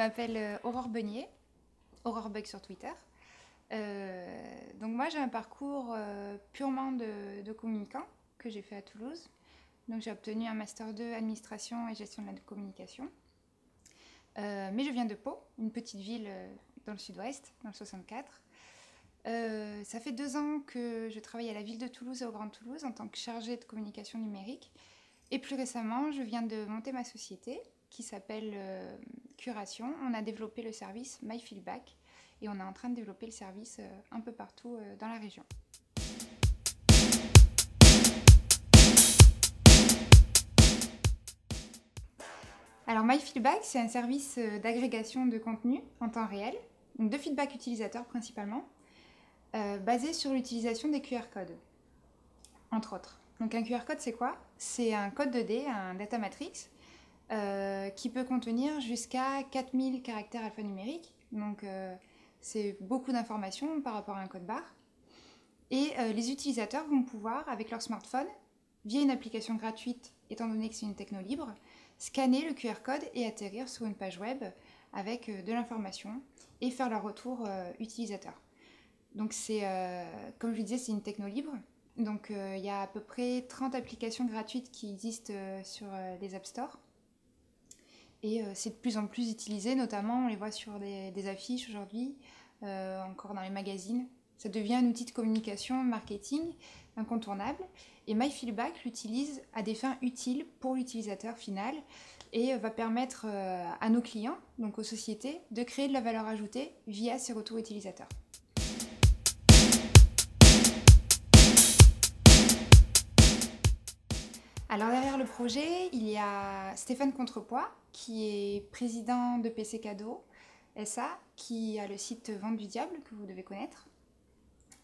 m'appelle Aurore Beunier, Aurore Bug sur Twitter. Donc moi j'ai un parcours purement de communicant que j'ai fait à Toulouse. Donc j'ai obtenu un master 2 administration et gestion de la communication. Mais je viens de Pau, une petite ville dans le sud-ouest, dans le 64. Ça fait 2 ans que je travaille à la ville de Toulouse et au Grand Toulouse en tant que chargée de communication numérique. Et plus récemment, je viens de monter ma société qui s'appelle Curation. On a développé le service MyFeedback et on est en train de développer le service un peu partout dans la région. Alors MyFeedback, c'est un service d'agrégation de contenu en temps réel, donc de feedback utilisateur principalement, basé sur l'utilisation des QR codes, entre autres. Donc un QR code, c'est quoi? C'est un code 2D, un data matrix, qui peut contenir jusqu'à 4000 caractères alphanumériques. Donc c'est beaucoup d'informations par rapport à un code barre. Et les utilisateurs vont pouvoir, avec leur smartphone, via une application gratuite, étant donné que c'est une techno libre, scanner le QR code et atterrir sur une page web avec de l'information et faire leur retour utilisateur. Donc c'est, comme je vous disais, c'est une techno libre. Donc il y a à peu près 30 applications gratuites qui existent sur les App Store. Et c'est de plus en plus utilisé, notamment on les voit sur des affiches aujourd'hui, encore dans les magazines. Ça devient un outil de communication, marketing incontournable. Et MyFeedback l'utilise à des fins utiles pour l'utilisateur final et va permettre à nos clients, donc aux sociétés, de créer de la valeur ajoutée via ces retours utilisateurs. Alors derrière le projet, il y a Stéphane Contrepoix, qui est président de PC Cadeau SA, qui a le site Vente du Diable, que vous devez connaître.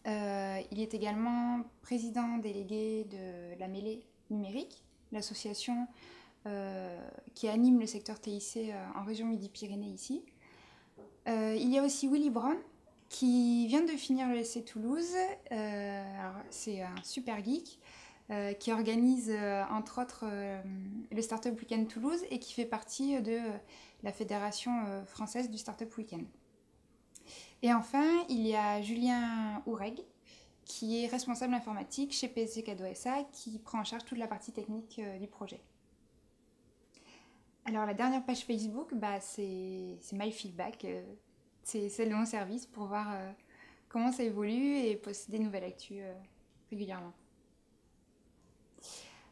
Il est également président délégué de la Mêlée Numérique, l'association qui anime le secteur TIC en région Midi-Pyrénées ici. Il y a aussi Willy Brown, qui vient de finir le SC Toulouse. Alors, c'est un super geek qui organise entre autres le Startup Weekend Toulouse et qui fait partie de la Fédération française du Startup Weekend. Et enfin, il y a Julien Oureg, qui est responsable informatique chez PC Cadeau SA, qui prend en charge toute la partie technique du projet. Alors la dernière page Facebook, c'est MyFeedback, c'est celle de mon service pour voir comment ça évolue et poster des nouvelles actus régulièrement.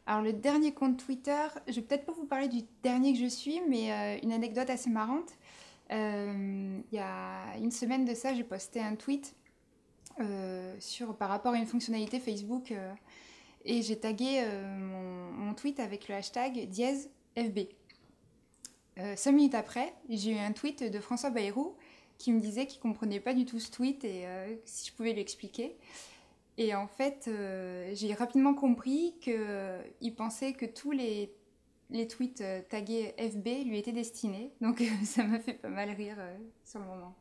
Alors le dernier compte Twitter, je vais peut-être pas vous parler du dernier que je suis, mais une anecdote assez marrante. Il y a une semaine de ça, j'ai posté un tweet par rapport à une fonctionnalité Facebook et j'ai tagué mon tweet avec le hashtag #FB. 5 minutes après, j'ai eu un tweet de François Bayrou qui me disait qu'il ne comprenait pas du tout ce tweet et si je pouvais lui expliquer. Et en fait, j'ai rapidement compris qu'il pensait que tous les tweets tagués FB lui étaient destinés. Donc ça m'a fait pas mal rire sur le moment.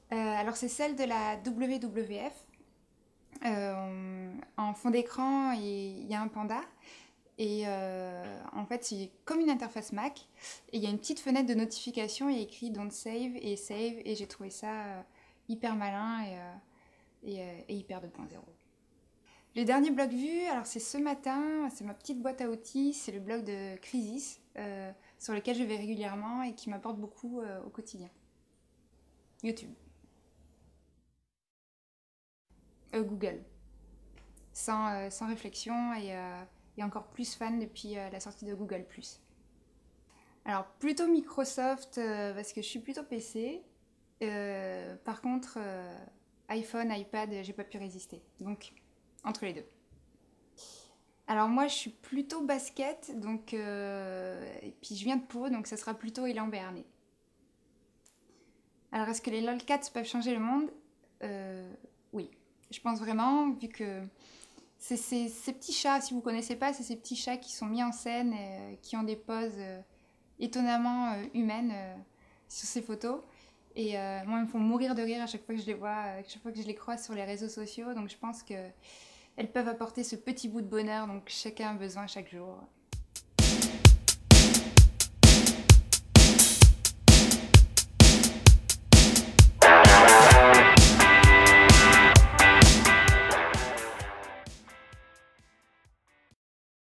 Alors c'est celle de la WWF. En fond d'écran, il y a un panda. Et en fait, c'est comme une interface Mac. Et il y a une petite fenêtre de notification. Il y a écrit Don't Save et Save. Et j'ai trouvé ça hyper malin et hyper 2.0. Le dernier blog vu, alors c'est ce matin, c'est ma petite boîte à outils, c'est le blog de Crisis, sur lequel je vais régulièrement et qui m'apporte beaucoup au quotidien. YouTube. Google. Sans réflexion et encore plus fan depuis la sortie de Google+. Alors plutôt Microsoft parce que je suis plutôt PC. Par contre, iPhone, iPad, j'ai pas pu résister. Donc, entre les deux. Alors moi, je suis plutôt basket, donc et puis je viens de Pau, donc ça sera plutôt Élan Béarnais. Alors, est-ce que les lolcats peuvent changer le monde? Oui, je pense vraiment, vu que c'est ces petits chats, si vous ne connaissez pas, c'est ces petits chats qui sont mis en scène, qui ont des poses étonnamment humaines sur ces photos. Et moi, ils me font mourir de rire à chaque fois que je les vois, à chaque fois que je les croise sur les réseaux sociaux. Donc je pense qu'elles peuvent apporter ce petit bout de bonheur dont chacun a besoin chaque jour.